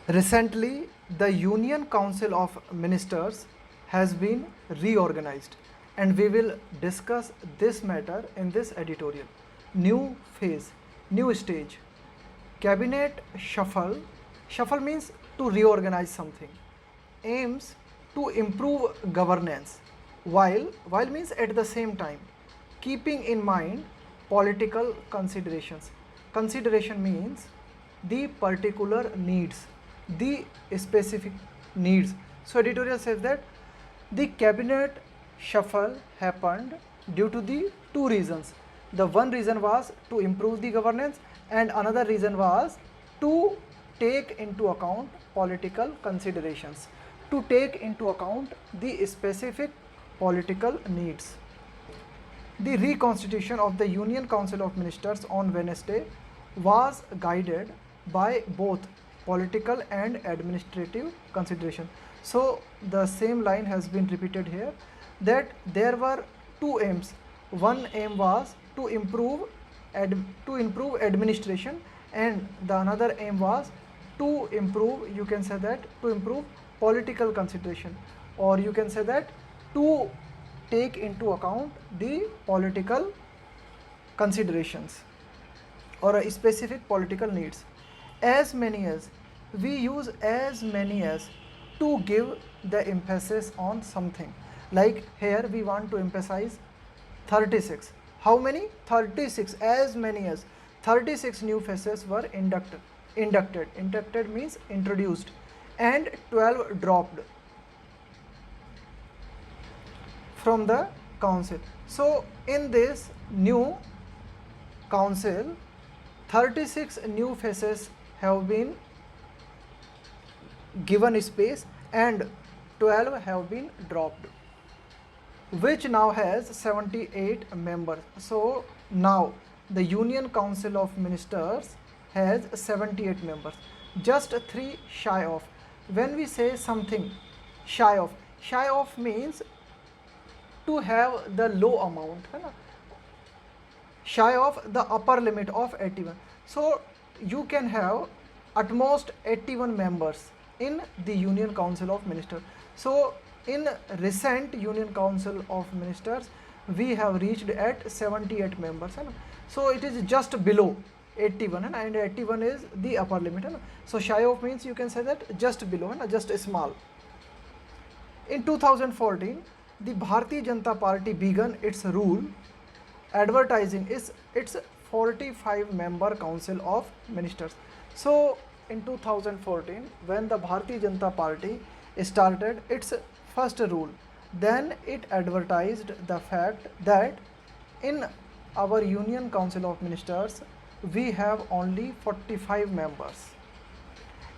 Recently, the Union Council of Ministers has been reorganized, and we will discuss this matter in this editorial. New phase, new stage. Cabinet shuffle. Shuffle means to reorganize something. Aims to improve governance, while means at the same time keeping in mind political considerations. Consideration means the particular needs, the specific needs. So editorial says that the cabinet shuffle happened due to the two reasons. The one reason was to improve the governance, and another reason was to take into account political considerations, to take into account the specific political needs. The reconstitution of the Union Council of Ministers on Wednesday was guided by both political and administrative consideration. So the same line has been repeated here, that there were two aims. One aim was to improve administration, and the another aim was to improve, you can say that, to improve political consideration, or you can say that to take into account the political considerations or a specific political needs. As many as, we use as many as to give the emphasis on something. Like here we want to emphasize 36. How many? 36. As many as 36 new faces were inducted. Inducted means introduced, and 12 dropped from the council. So in this new council, 36 new faces have been given space and 12 have been dropped, which now has 78 members. So now the Union Council of Ministers has 78 members, just 3 shy of. When we say something shy of means to have the low amount, shy of the upper limit of 81. So you can have at most 81 members in the Union Council of Ministers. So in recent Union Council of Ministers, we have reached at 78 members. So it is just below 81, and 81 is the upper limit. So shy of means you can say that just below, just small. In 2014, the Bharatiya Janata Party began its rule advertising its 45 member council of ministers. So in 2014, when the Bharatiya Janata Party started its first rule, then it advertised the fact that in our Union Council of Ministers we have only 45 members,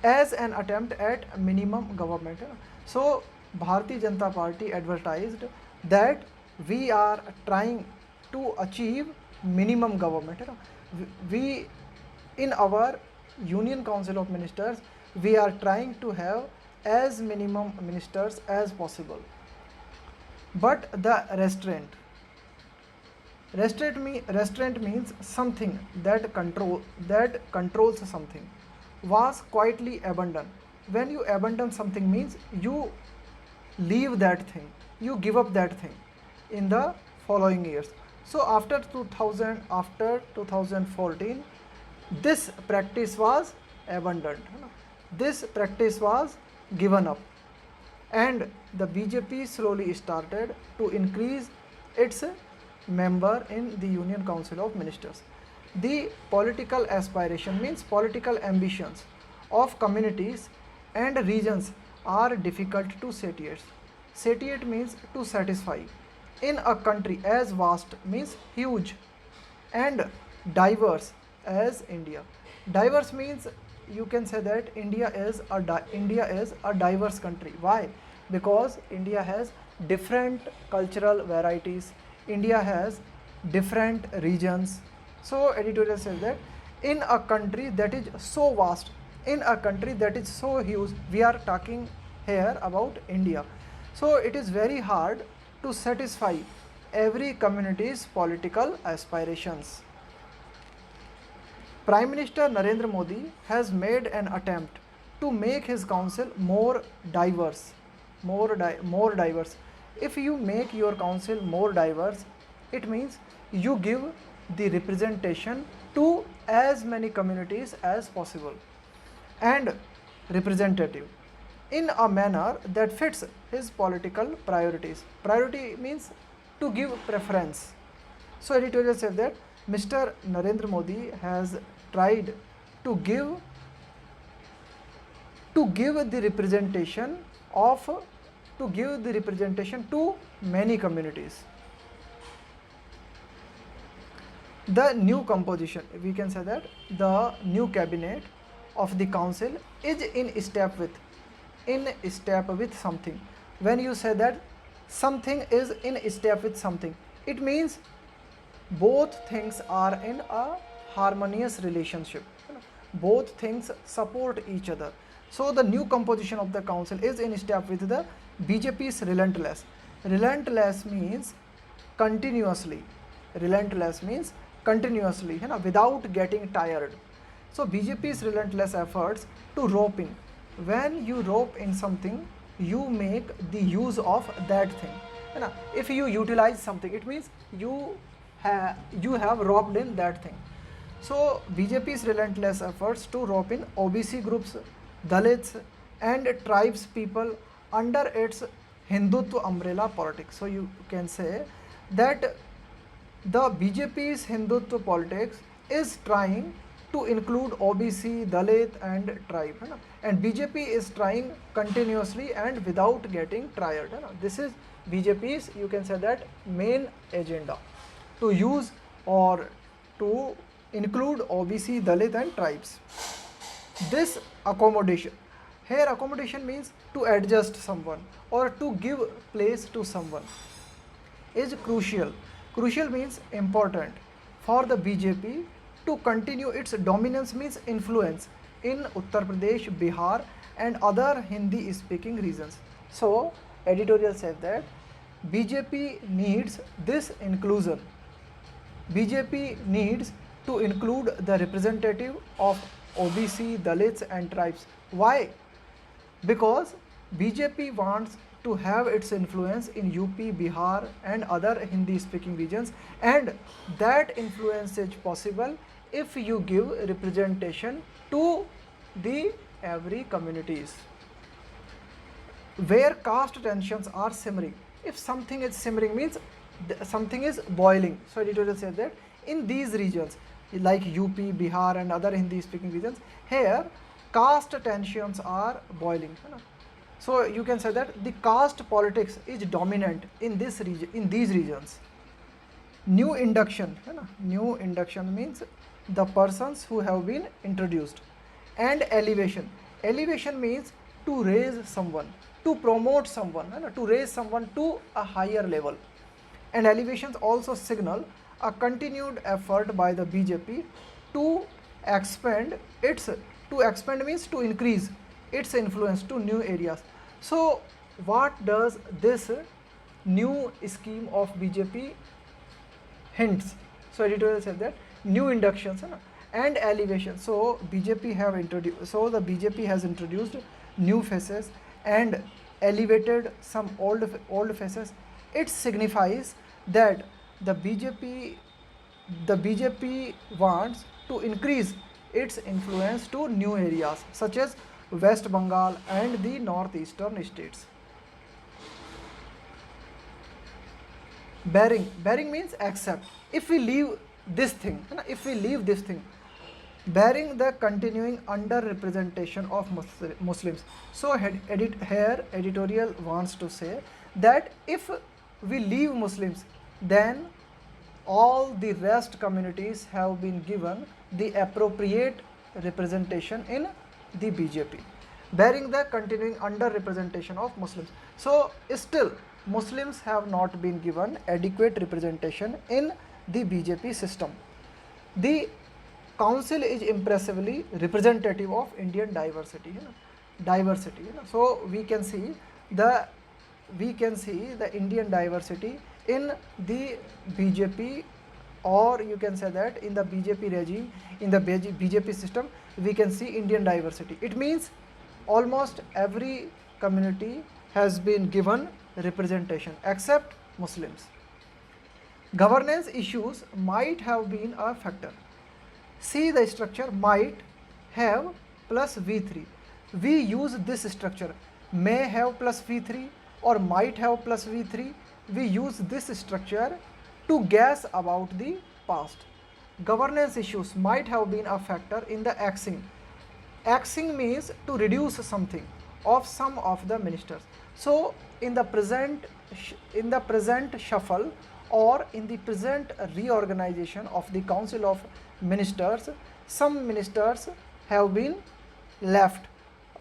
as an attempt at minimum government. So Bharatiya Janata Party advertised that we are trying to achieve minimum government. We in our Union Council of Ministers, we are trying to have as minimum ministers as possible. But the restraint means something that controls something, was quietly abandoned. When you abandon something means you leave that thing, you give up that thing in the following years. So after 2014, this practice was abandoned, this practice was given up, and the BJP slowly started to increase its member in the Union Council of Ministers. The political aspiration means political ambitions of communities and regions are difficult to satiate. Satiate means to satisfy. In a country as vast means huge and diverse as India. Diverse means you can say that India is a diverse country. Why? Because India has different cultural varieties. India has different regions. So editorial says that in a country that is so vast, in a country that is so huge, we are talking here about India. So it is very hard to satisfy every community's political aspirations. Prime Minister Narendra Modi has made an attempt to make his council more diverse, more diverse. If you make your council more diverse, it means you give the representation to as many communities as possible and representative in a manner that fits his political priorities. Priority means to give preference. So editorial says that Mr. Narendra Modi has tried to give the representation to many communities. The new composition, we can say that the new cabinet of the council is in step with something. When you say that something is in step with something, it means both things are in a harmonious relationship. Both things support each other. So the new composition of the council is in step with the BJP's relentless. Relentless means continuously. Relentless means continuously, without getting tired. So BJP's relentless efforts to rope in. When you rope in something, you make the use of that thing. If you utilize something, it means you have roped in that thing. So BJP's relentless efforts to rope in OBC groups, Dalits and tribes people under its Hindutva umbrella politics. So you can say that the BJP's Hindutva politics is trying to include OBC, Dalit and tribe. And BJP is trying continuously and without getting tired. This is BJP's, you can say that, main agenda, to use or to include OBC, Dalit and tribes. This accommodation, here accommodation means to adjust someone or to give place to someone, is crucial. Crucial means important for the BJP to continue its dominance, means influence, in Uttar Pradesh, Bihar and other Hindi speaking regions. So editorial says that BJP needs this inclusion. BJP needs to include the representative of OBC, Dalits and tribes. Why? Because BJP wants to have its influence in UP, Bihar and other Hindi speaking regions, and that influence is possible if you give representation to the every communities. Where caste tensions are simmering, if something is simmering means something is boiling. So editorial says that in these regions like UP, Bihar and other Hindi speaking regions, here caste tensions are boiling. So you can say that the caste politics is dominant in this region, in these regions. New induction, new induction means the persons who have been introduced. And elevation, elevation means to raise someone, to promote someone, to raise someone to a higher level. And elevations also signal a continued effort by the BJP to expand means to increase its influence to new areas. So what does this new scheme of BJP hints? So editorial says that new inductions and elevation. So the BJP has introduced new faces and elevated some old faces. It signifies that the BJP wants to increase its influence to new areas such as West Bengal and the northeastern states. Bearing means accept. If we leave this thing, bearing the continuing underrepresentation of Muslims. So here editorial wants to say that if we leave Muslims, then all the rest communities have been given the appropriate representation in the BJP, bearing the continuing underrepresentation of Muslims. So still Muslims have not been given adequate representation in the BJP system. The council is impressively representative of Indian diversity. So we can see the Indian diversity in the BJP, or you can say that in the BJP regime, in the BJP system, we can see Indian diversity. It means almost every community has been given representation except Muslims. Governance issues might have been a factor. See the structure might have plus V3. We use this structure may have plus V3 or might have plus V3. We use this structure to guess about the past. Governance issues might have been a factor in the axing. Axing means to reduce something of some of the ministers. So in the present shuffle or in the present reorganization of the Council of Ministers, some ministers have been left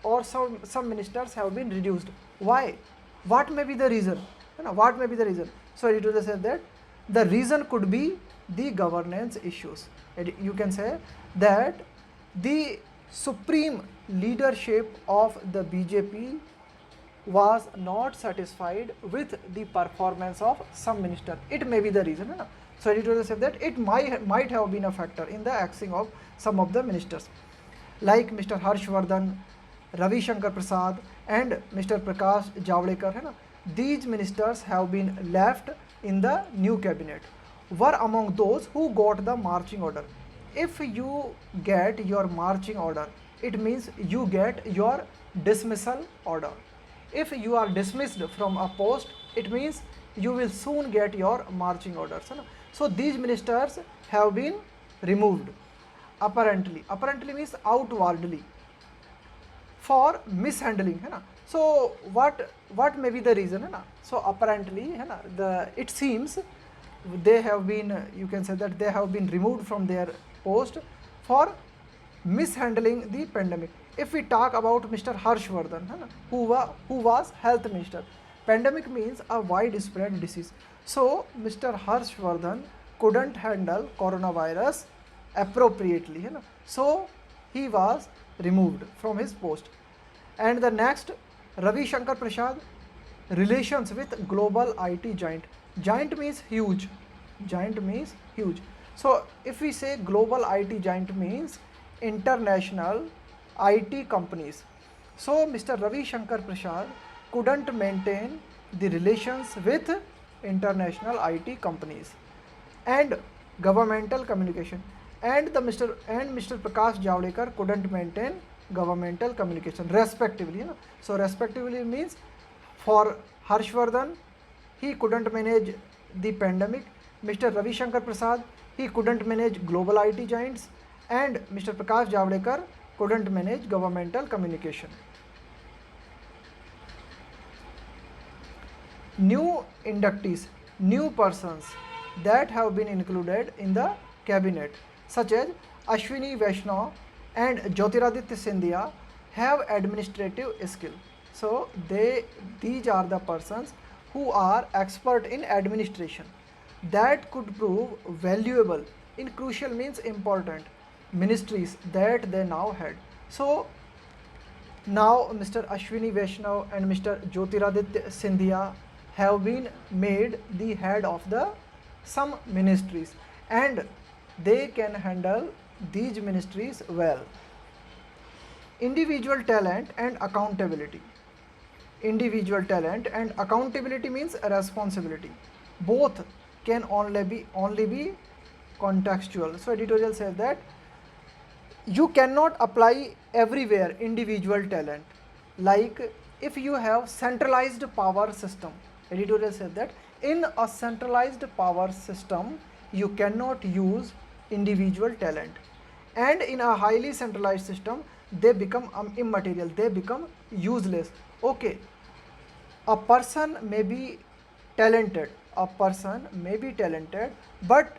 or some ministers have been reduced. Why? What may be the reason? What may be the reason? So editor said that the reason could be the governance issues. You can say that the supreme leadership of the BJP was not satisfied with the performance of some minister. It may be the reason. So editorial said that it might have been a factor in the axing of some of the ministers, like Mr. Harshvardhan, Ravi Shankar Prasad and Mr. Prakash Javadekar. These ministers have been left in the new cabinet, were among those who got the marching order. If you get your marching order, it means you get your dismissal order. If you are dismissed from a post, it means you will soon get your marching orders. So these ministers have been removed apparently. Apparently means outwardly for mishandling. So what may be the reason? So apparently it seems they have been, you can say that they have been removed from their post for mishandling the pandemic. If we talk about Mr. Harshvardhan, who was health minister, pandemic means a widespread disease. So Mr. Harshvardhan couldn't handle coronavirus appropriately. So he was removed from his post. And the next, Ravi Shankar Prasad, relations with global IT giant. Giant means huge. Giant means huge. So if we say global IT giant means international IT companies. So Mr. Ravi Shankar Prasad couldn't maintain the relations with international IT companies and governmental communication. And Mr. Prakash Javadekar couldn't maintain governmental communication respectively. So respectively means for Harshvardhan, he couldn't manage the pandemic. Mr. Ravi Shankar Prasad, he couldn't manage global IT giants, and Mr. Prakash Javadekar couldn't manage governmental communication. New inductees, new persons that have been included in the cabinet, such as Ashwini Vaishnaw and Jyotiraditya Scindia, have administrative skill. So these are the persons who are expert in administration that could prove valuable in crucial means important ministries that they now had. So now Mr. Ashwini Vaishnaw and Mr. Jyotiraditya Scindia have been made the head of the some ministries and they can handle these ministries well. Individual talent and accountability. Individual talent and accountability means responsibility. Both can only be contextual. So editorial says that you cannot apply everywhere individual talent. Like if you have centralized power system, editorial said that in a centralized power system you cannot use individual talent, and in a highly centralized system they become immaterial, they become useless. Okay, a person may be talented, but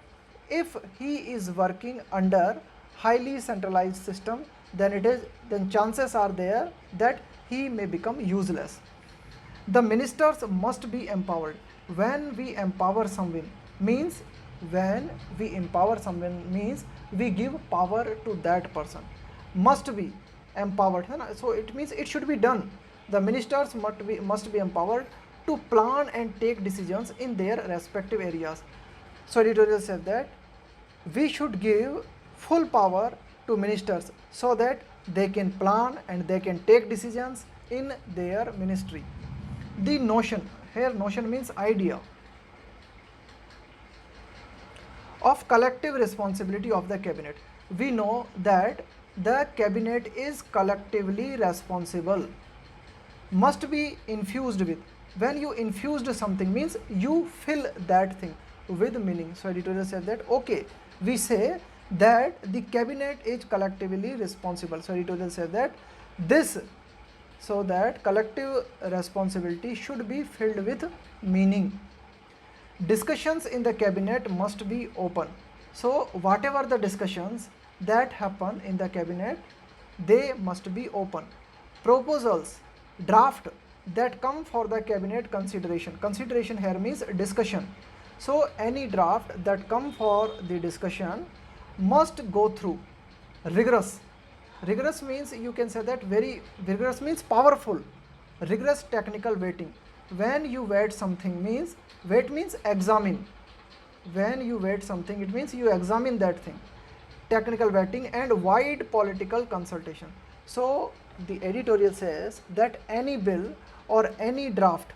if he is working under highly centralized system, then chances are there that he may become useless. The ministers must be empowered. When we empower someone means we give power to that person. Must be empowered. So it means it should be done. The ministers must be empowered to plan and take decisions in their respective areas. So editorial said that we should give full power to ministers so that they can plan and they can take decisions in their ministry. The notion, here notion means idea, of collective responsibility of the cabinet. We know that the cabinet is collectively responsible, must be infused with. When you infused something means you fill that thing with meaning. So editorial said that okay, we say that the cabinet is collectively responsible. So editorial said that this, so that collective responsibility should be filled with meaning. Discussions in the cabinet must be open. So whatever the discussions that happen in the cabinet, they must be open. Proposals, draft that come for the cabinet consideration. Consideration here means discussion. So any draft that come for the discussion must go through rigorous. Rigorous means you can say that very vigorous means powerful. Rigorous technical weighting. When you weight something means, weight means examine. When you weight something, it means you examine that thing. Technical weighting and wide political consultation. So the editorial says that any bill or any draft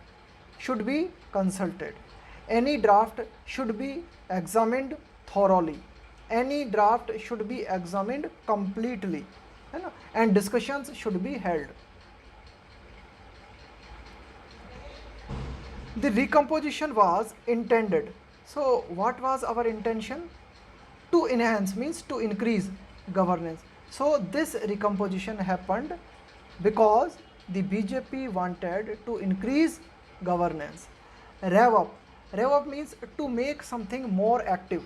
should be consulted. Any draft should be examined thoroughly. Any draft should be examined completely. And discussions should be held. The recomposition was intended. So what was our intention? To enhance means to increase governance. So this recomposition happened because the BJP wanted to increase governance. Rev up. Rev up means to make something more active.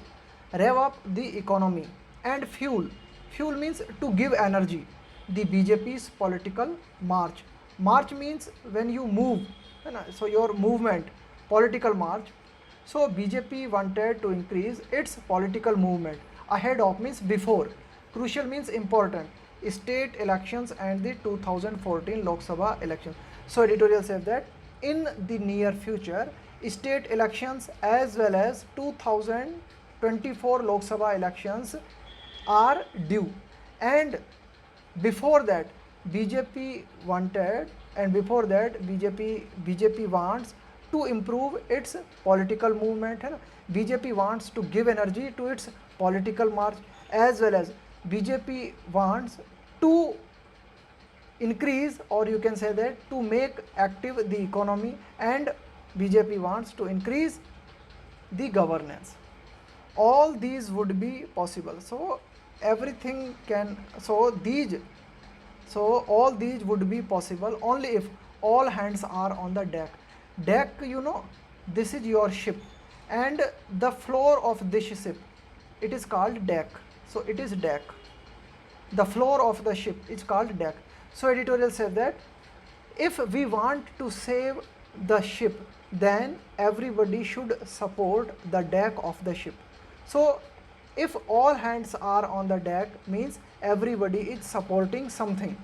Rev up the economy. And fuel. Fuel means to give energy. The BJP's political march. March means when you move. So your movement, political march. So BJP wanted to increase its political movement. Ahead of means before. Crucial means important. State elections and the 2014 Lok Sabha elections. So editorial said that in the near future, state elections as well as 2024 Lok Sabha elections are due. And before that, BJP wanted, and before that BJP wants to improve its political movement. BJP wants to give energy to its political march, as well as BJP wants to increase, or you can say that to make active the economy, and BJP wants to increase the governance. All these would be possible. So everything can, all these would be possible only if all hands are on the deck. Deck, this is your ship, and the floor of this ship, it is called deck. So it is deck. The floor of the ship is called deck. So editorial says that if we want to save the ship, then everybody should support the deck of the ship. So if all hands are on the deck means everybody is supporting something.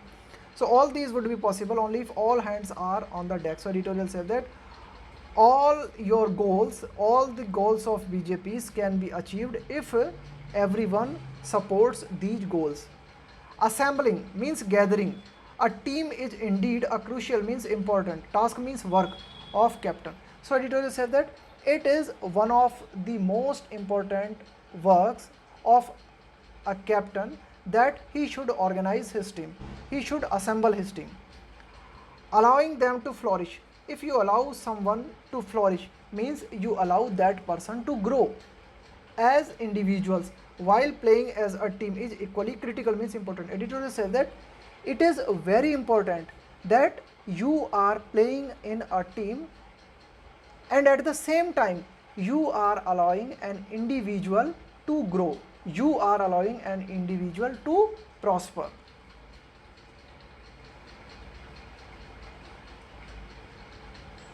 So all these would be possible only if all hands are on the deck. So editorial said that all your goals, all the goals of BJPs can be achieved if everyone supports these goals. Assembling means gathering. A team is indeed a crucial means important. Task means work of captain. So editorial said that it is one of the most important works of a captain that he should organize his team. He should assemble his team. Allowing them to flourish. If you allow someone to flourish means you allow that person to grow. As individuals while playing as a team is equally critical means important. Editorial says that it is very important that you are playing in a team, and at the same time you are allowing an individual to grow. You are allowing an individual to prosper.